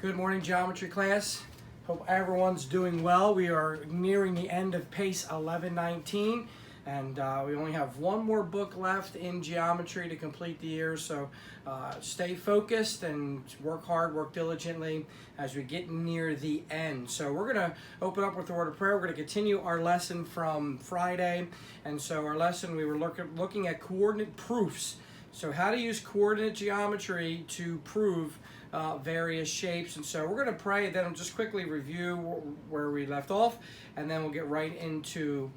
Good morning, geometry class. Hope everyone's doing well. We are nearing the end of PACE 1119, and we only have one more book left in geometry to complete the year, so stay focused and work hard, work diligently as we get near the end. So we're going to open up with the word of prayer. We're going to continue our lesson from Friday, and so our lesson, we were looking at coordinate proofs. So how to use coordinate geometry to prove various shapes. And so we're going to pray, and then I'll just quickly review where we left off, and then we'll get right into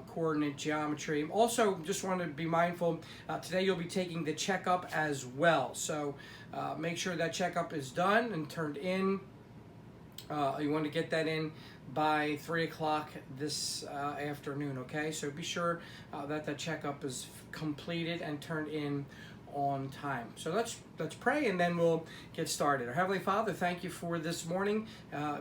coordinate geometry. Also, just want to be mindful, today you'll be taking the checkup as well. So make sure that checkup is done and turned in. You want to get that in by 3 o'clock this afternoon, okay? So be sure that the checkup is completed and turned in on time. So let's pray, and then we'll get started. Our Heavenly Father, thank you for this morning.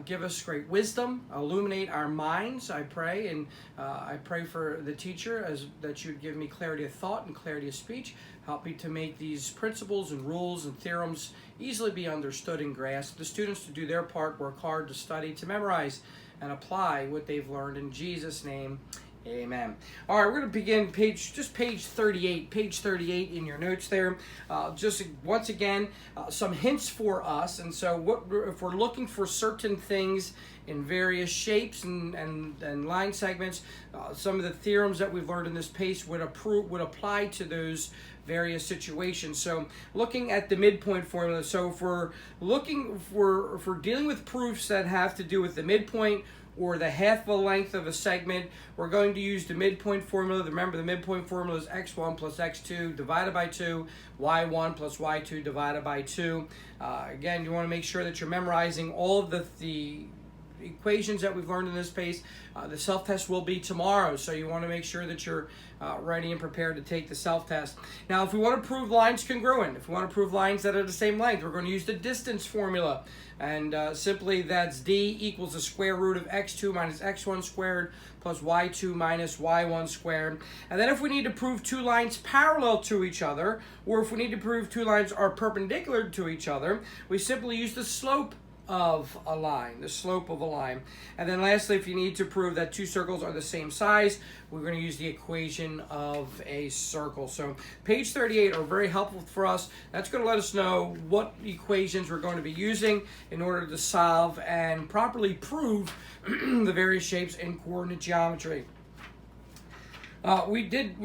Give us great wisdom, illuminate our minds, I pray, and I pray for the teacher that you'd give me clarity of thought and clarity of speech. Help me to make these principles and rules and theorems easily be understood and grasped. The students to do their part, work hard to study, to memorize and apply what they've learned. In Jesus' name, amen. All right, we're going to begin page 38. Page 38 in your notes there. Just once again, some hints for us. And so if we're looking for certain things in various shapes and line segments, some of the theorems that we've learned in this PACE would apply to those various situations. So looking at the midpoint formula, so if we're dealing with proofs that have to do with the midpoint or the half the length of a segment, we're going to use the midpoint formula. Remember, the midpoint formula is x1 plus x2 divided by 2, y1 plus y2 divided by 2. Again, you want to make sure that you're memorizing all of the equations that we've learned in this PACE. The self-test will be tomorrow, so you want to make sure that you're ready and prepared to take the self-test. Now, if we want to prove lines congruent, if we want to prove lines that are the same length, we're going to use the distance formula. And simply that's d equals the square root of x2 minus x1 squared plus y2 minus y1 squared. And then if we need to prove two lines parallel to each other, or if we need to prove two lines are perpendicular to each other, we simply use the slope of a line, the slope of a line. And then lastly, if you need to prove that two circles are the same size, we're going to use the equation of a circle. So page 38 are very helpful for us. That's going to let us know what equations we're going to be using in order to solve and properly prove the various shapes in coordinate geometry. We did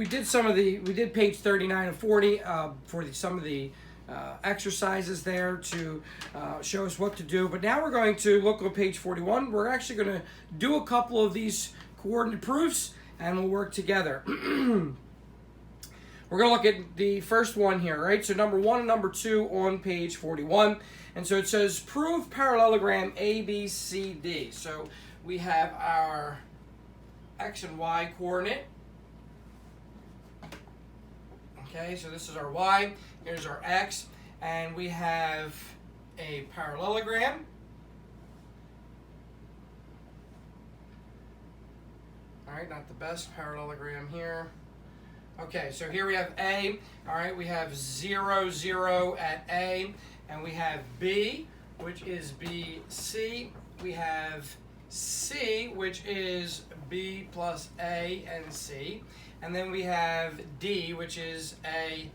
page 39 and 40 for some of the exercises there to show us what to do. But now we're going to look on page 41. We're actually going to do a couple of these coordinate proofs, and we'll work together. We're going to look at the first one here, right? So number 1 and number 2 on page 41. And so it says, prove parallelogram ABCD. So we have our x and y coordinate. Okay, so this is our y, here's our x, and we have a parallelogram. All right, not the best parallelogram here. Okay, so here we have A. All right, we have 0, 0 at A, and we have B, which is BC. We have C, which is B plus A and C. And then we have D, which is a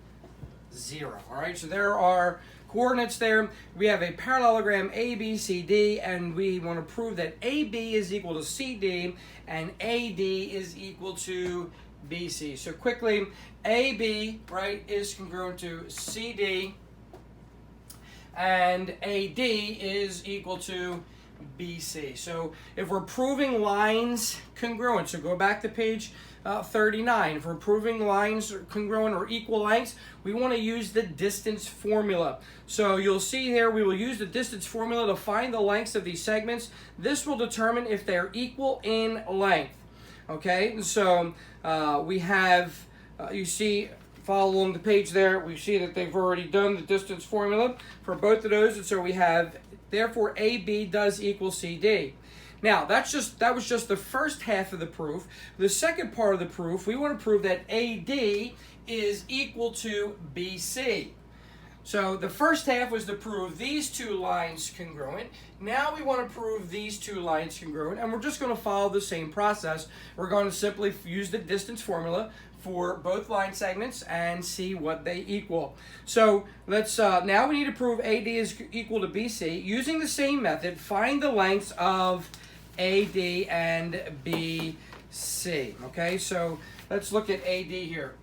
0. All right, so there are coordinates there. We have a parallelogram ABCD, and we want to prove that AB is equal to CD and AD is equal to BC. So quickly, AB, right, is congruent to CD, and AD is equal to BC. So if we're proving lines congruent, so go back to page 39. If we're proving lines congruent or equal lengths, we want to use the distance formula. So you'll see here we will use the distance formula to find the lengths of these segments. This will determine if they're equal in length. Okay, and so we have, you see, follow along the page there, we see that they've already done the distance formula for both of those, and so we have, therefore, AB does equal CD. Now, that was just the first half of the proof. The second part of the proof, we want to prove that AD is equal to BC. So the first half was to prove these two lines congruent. Now we want to prove these two lines congruent, and we're just going to follow the same process. We're going to simply use the distance formula for both line segments and see what they equal. So let's now we need to prove AD is equal to BC. Using the same method, find the lengths of AD and BC. Okay, so let's look at AD here.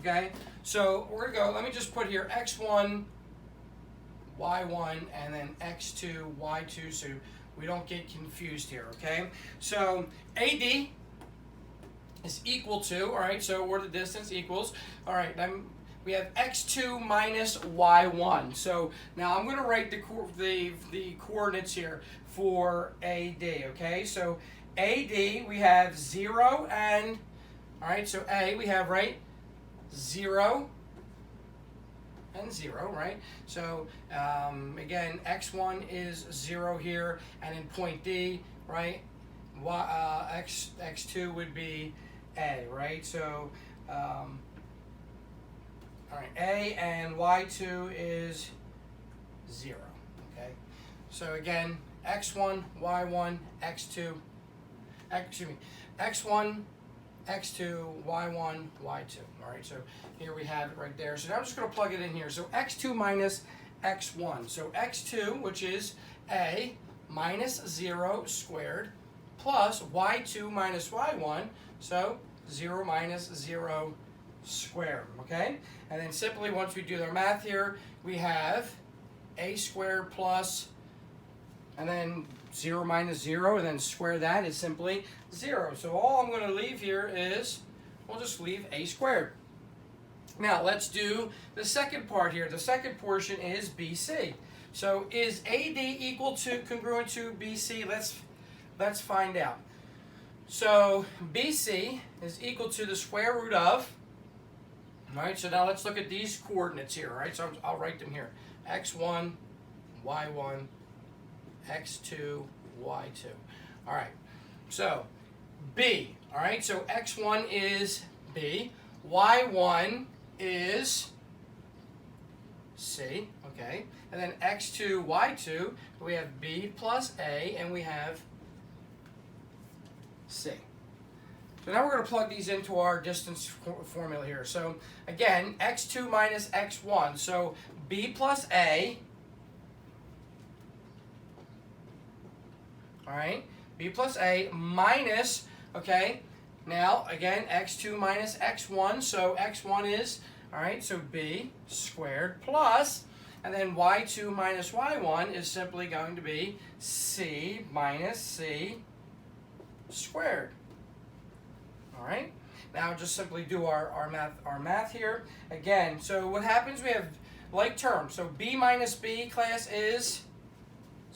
Okay, so we're going to go, let me just put here x1, y1, and then x2, y2, so we don't get confused here, okay? So AD is equal to, all right, so where the distance equals, all right, then we have x2 minus y1. So now I'm going to write the coordinates here for AD, okay? So AD, we have 0 and, all right, so A, we have, right, 0 and 0, right? So again, x1 is 0 here, and in point D, right, x2 would be A, right? So all right, A and y2 is 0, okay? So again, x1, y1, x2, excuse me, x1, x2, y1, y2. All right, so here we have it right there. So now I'm just going to plug it in here. So x2 minus x1. So x2, which is A, minus 0 squared, plus y2 minus y1. So 0 minus 0 squared, okay? And then simply, once we do their math here, we have a squared plus, and then 0 minus 0, and then square that is simply 0. So all I'm going to leave here is, we'll just leave a squared. Now let's do the second part here. The second portion is BC. So is AD equal to, congruent to BC? Let's find out. So BC is equal to the square root of, all right, so now let's look at these coordinates here, all right? So I'll write them here. x1, y1, x2, y2. All right, so B, all right, so x1 is B, y1 is C, okay, and then x2, y2, we have B plus A, and we have C. So now we're going to plug these into our distance formula here. So again, x2 minus x1, so B plus A, all right, B plus A minus, okay, now again, x2 minus x1, so x1 is, all right, so B squared plus, and then y2 minus y1 is simply going to be C minus C squared. All right, now just simply do our math here. Again, so what happens, we have like terms. So B minus B, class, is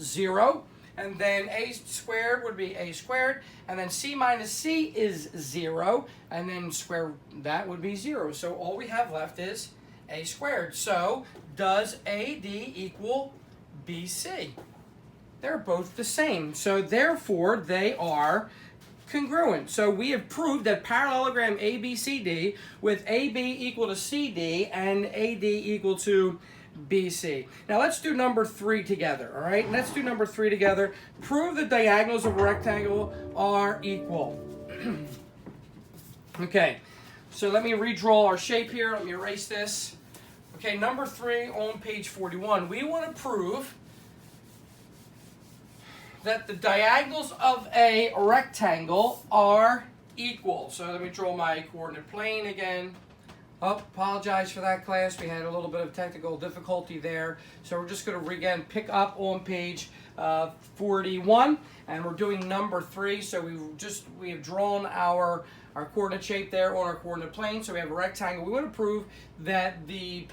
0. And then A squared would be A squared. And then C minus C is 0. And then square that would be 0. So all we have left is A squared. So does AD equal BC? They're both the same. So therefore, they are congruent. So we have proved that parallelogram ABCD with AB equal to CD and AD equal to BC. Now let's do number 3 together, all right? Let's do number 3 together. Prove the diagonals of a rectangle are equal. Okay, so let me redraw our shape here. Let me erase this. Okay, number 3 on page 41. We want to prove that the diagonals of a rectangle are equal. So let me draw my coordinate plane again. Oh, apologize for that, class. We had a little bit of technical difficulty there. So we're just going to again pick up on page 41, and we're doing number 3. So we have drawn our coordinate shape there on our coordinate plane. So we have a rectangle. We want to prove that the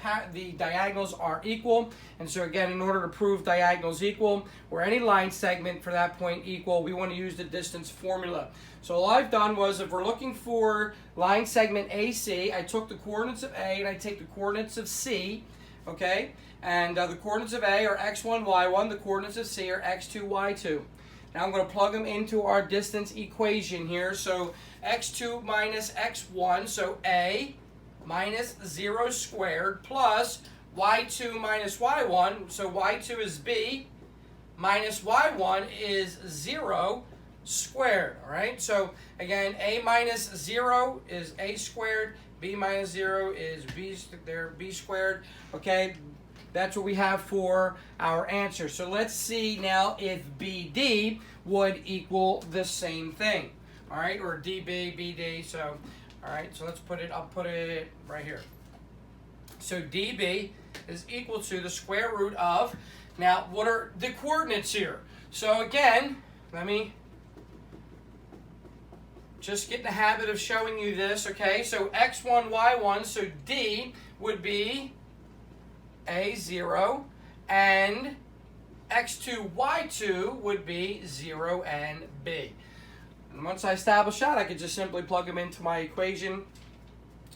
diagonals are equal. And so again, in order to prove diagonals equal, or any line segment for that point equal, we want to use the distance formula. So all I've done was, if we're looking for line segment AC, I took the coordinates of A and I take the coordinates of C, okay? And the coordinates of A are x1, y1. The coordinates of C are x2, y2. Now I'm going to plug them into our distance equation here. So x2 minus x1, so A minus 0 squared plus y2 minus y1, so y2 is b, minus y1 is 0 squared, all right? So again, a minus 0 is a squared, b minus 0 is b squared, okay? That's what we have for our answer. So let's see now if BD would equal the same thing, all right? Or DB, BD, so, all right, so I'll put it right here. So DB is equal to the square root of, now what are the coordinates here? So again, let me just get in the habit of showing you this, okay? So x1, y1, so D would be A0, and x2, y2 would be 0 and b. And once I establish that, I could just simply plug them into my equation.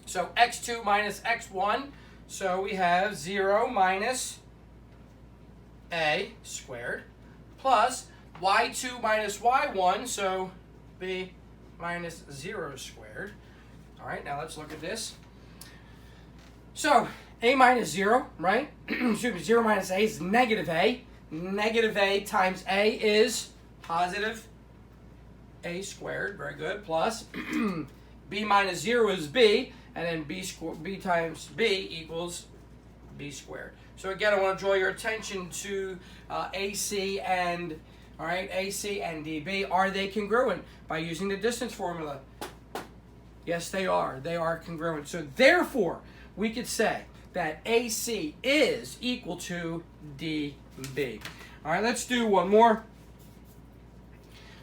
So x2 minus x1, so we have 0 minus a squared, plus y2 minus y1, so b minus 0 squared. All right, now let's look at this. So a minus 0, right? Excuse me, 0 minus a is negative a. Negative a times a is positive a squared, very good, plus b minus 0 is b, and then b times b equals b squared. So again, I want to draw your attention to AC and, all right, AC and DB. Are they congruent by using the distance formula? Yes, they are. They are congruent. So therefore, we could say that AC is equal to DB. All right, let's do one more.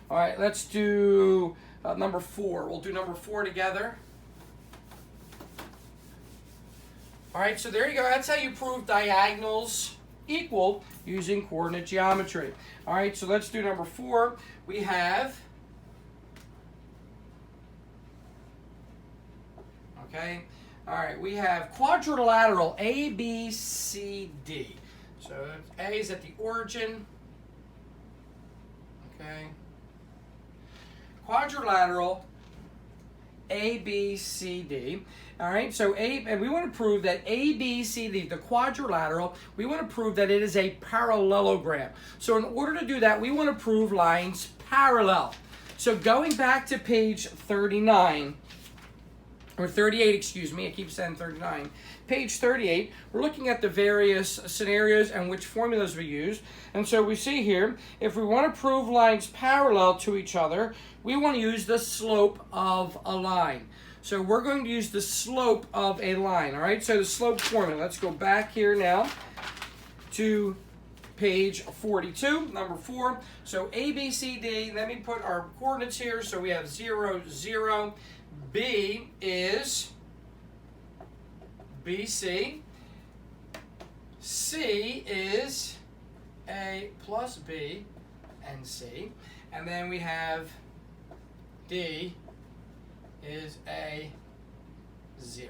All right, let's do number 4. We'll do number 4 together. All right, so there you go. That's how you prove diagonals equal using coordinate geometry. All right, so let's do number 4. We have, okay, all right, we have quadrilateral ABCD. So A is at the origin, okay. Quadrilateral ABCD. All right, so and we want to prove that ABCD, the quadrilateral, we want to prove that it is a parallelogram. So in order to do that, we want to prove lines parallel. So going back to page 39, or 38, excuse me, I keep saying 39. Page 38, we're looking at the various scenarios and which formulas we use. And so we see here, if we want to prove lines parallel to each other, we want to use the slope of a line. So we're going to use the slope of a line, all right? So the slope formula, let's go back here now to page 42, number 4. So A, B, C, D, let me put our coordinates here. So we have 0, 0. B is BC. C is A plus B and C. And then we have D is A 0.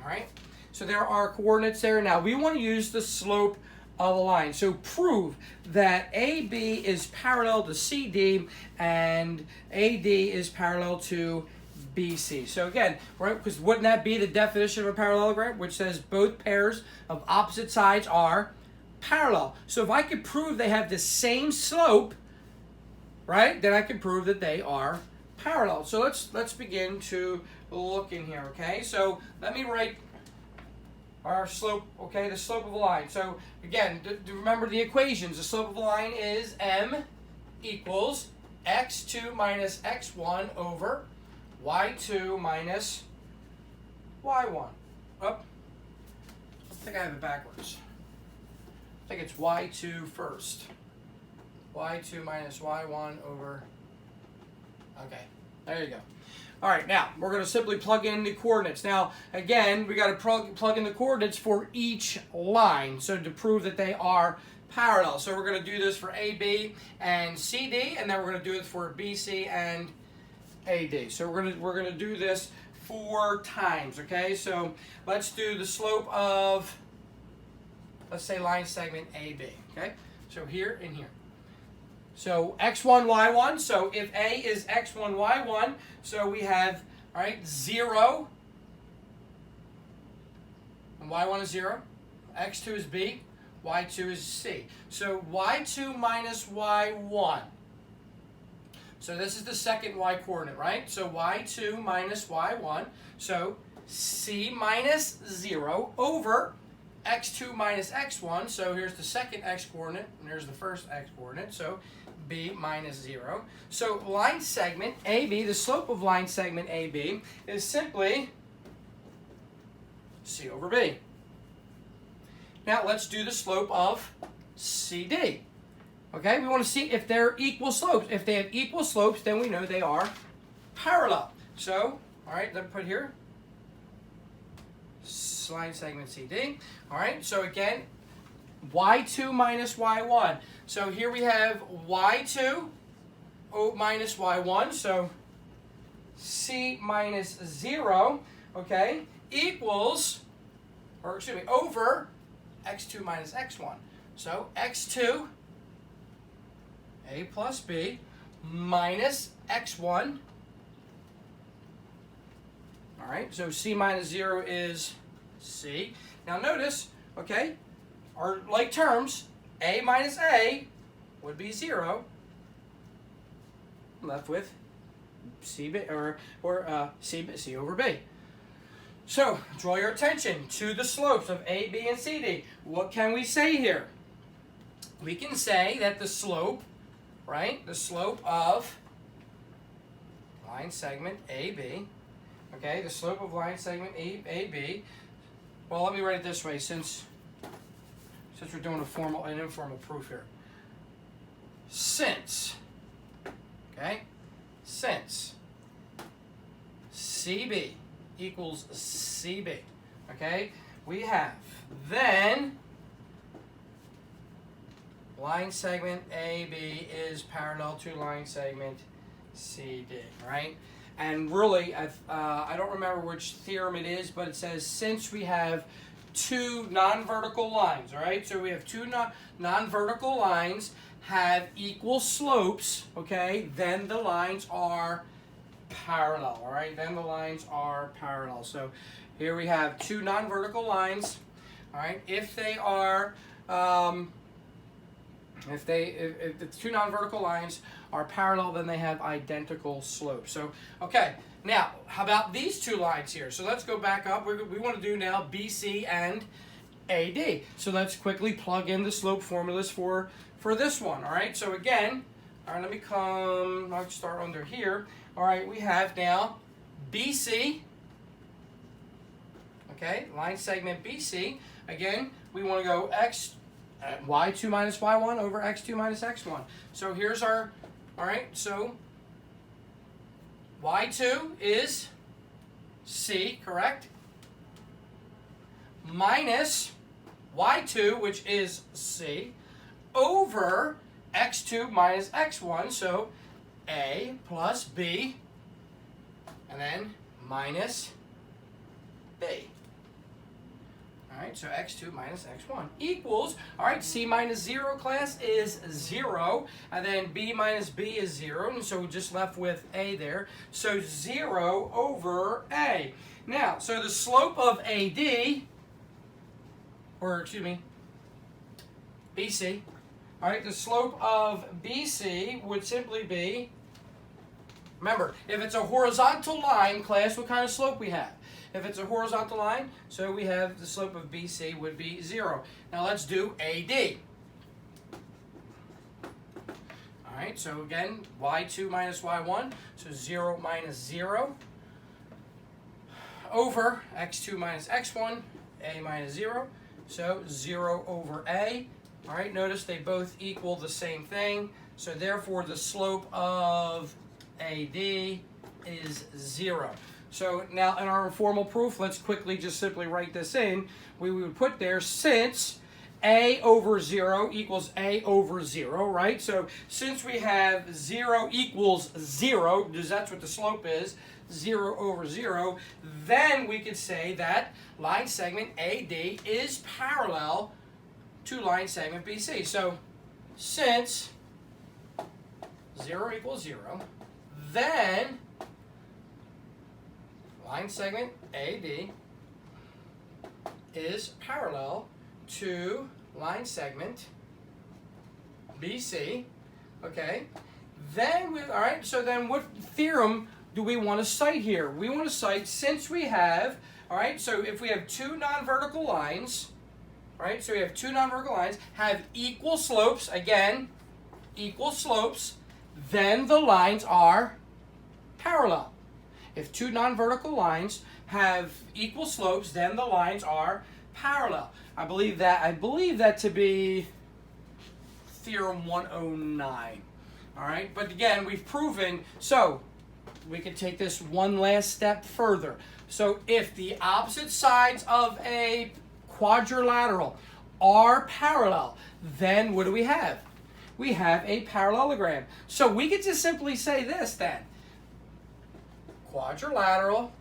All right? So there are coordinates there. Now we want to use the slope of a line. So prove that AB is parallel to CD and AD is parallel to BC. So again, right, because wouldn't that be the definition of a parallelogram, which says both pairs of opposite sides are parallel. So if I could prove they have the same slope, right, then I can prove that they are parallel. So let's begin to look in here, okay? So let me write our slope, okay, the slope of a line. So again, remember the equations. The slope of a line is m equals x2 minus x1 over y2 minus y1. Oh, I think I have it backwards. I think it's y2 first. y2 minus y1 over, okay, there you go. All right, now we're going to simply plug in the coordinates. Now, again, we got to plug in the coordinates for each line, so to prove that they are parallel. So we're going to do this for AB and CD, and then we're going to do it for BC and AD. So we're going to do this 4 times, okay? So let's do the slope of, let's say, line segment AB, okay? So here and here. So x1, y1, so if A is x1, y1, so we have, all right, 0, and y1 is 0, x2 is b, y2 is c. So y2 minus y1. So this is the second y coordinate, right? So y2 minus y1. So c minus 0 over x2 minus x1. So here's the second x coordinate, and here's the first x coordinate. So b minus 0. So line segment AB, the slope of line segment AB is simply c over b. Now let's do the slope of CD. Okay, we want to see if they're equal slopes. If they have equal slopes, then we know they are parallel. So, all right, let me put here line segment CD. All right, so again, y2 minus y1. So here we have y2 minus y1. So c minus 0, okay, equals, or excuse me, over x2 minus x1. So x2, a plus b, minus x1. All right, so c minus 0 is c. Now notice, okay, our like terms, a minus a would be 0. Left with c c over b. So draw your attention to the slopes of a, b, and cd. What can we say here? We can say that the slope, right, the slope of line segment AB, okay, the slope of line segment AB, well, let me write it this way since we're doing an informal proof here. Since CB equals CB, okay, we have then line segment AB is parallel to line segment CD, right? And really, I don't remember which theorem it is, but it says since we have two non-vertical lines, all right? So we have two non-vertical lines have equal slopes, okay? Then the lines are parallel, all right? Then the lines are parallel. So here we have two non-vertical lines, all right? If they are if the two non-vertical lines are parallel, then they have identical slopes. So, okay, now, how about these two lines here? So let's go back up. We want to do now BC and AD. So let's quickly plug in the slope formulas for this one, all right? So again, all right, I'll start under here. All right, we have now BC, okay, line segment BC. Again, we want to go y2 minus y1 over x2 minus x1. So here's our, all right, so y2 is c, correct? Minus y2, which is c, over x2 minus x1, so a plus b, and then minus b. All right, so x2 minus x1 equals, all right, c minus 0, class, is 0, and then b minus b is 0, and so we're just left with a there. So 0 over a. Now, so the slope of AD, or excuse me, BC, all right, the slope of BC would simply be, remember, if it's a horizontal line, class, what kind of slope we have? If it's a horizontal line, so we have the slope of BC would be 0. Now let's do AD. All right, so again, y2 minus y1, so 0 minus 0 over x2 minus x1, a minus 0, so 0 over a. All right, notice they both equal the same thing, so therefore the slope of AD is 0. So now in our formal proof, let's quickly just simply write this in. We would put there since a over 0 equals a over 0, right? So since we have 0 equals 0, because that's what the slope is, 0 over 0, then we could say that line segment AD is parallel to line segment BC. So since 0 equals 0, then line segment AD is parallel to line segment BC. Okay. Then all right. So then, what theorem do we want to cite here? We want to cite, since we have, all right. So if we have two non-vertical lines, all right. So we have two non-vertical lines have equal slopes. Again, equal slopes. Then the lines are parallel. If two non-vertical lines have equal slopes, then the lines are parallel. I believe that to be theorem 109. All right, but again, we've proven, so we can take this one last step further. So if the opposite sides of a quadrilateral are parallel, then what do we have? We have a parallelogram. So we could just simply say this then. Quadrilateral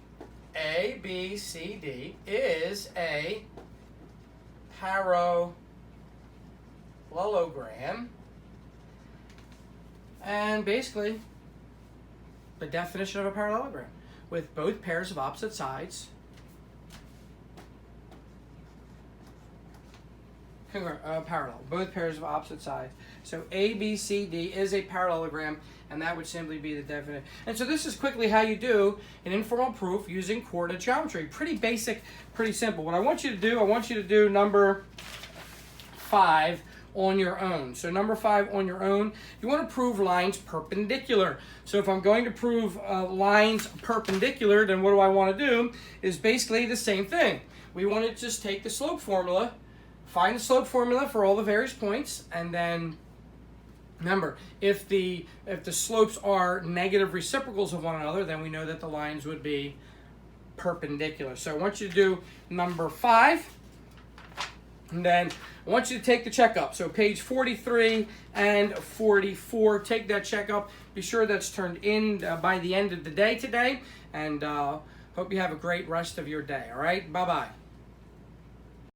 ABCD is a parallelogram. And basically, the definition of a parallelogram, with both pairs of opposite sides parallel, both pairs of opposite sides. So ABCD is a parallelogram, and that would simply be the definition. And so this is quickly how you do an informal proof using coordinate geometry. Pretty basic, pretty simple. What I want you to do, number 5 on your own. So number 5 on your own, you want to prove lines perpendicular. So if I'm going to prove lines perpendicular, then what do I want to do is basically the same thing. We want to just take the slope formula, find the slope formula for all the various points, and then remember, if the slopes are negative reciprocals of one another, then we know that the lines would be perpendicular. So I want you to do number 5, and then I want you to take the checkup. So page 43 and 44, take that checkup. Be sure that's turned in by the end of the day today, and hope you have a great rest of your day. All right, bye-bye.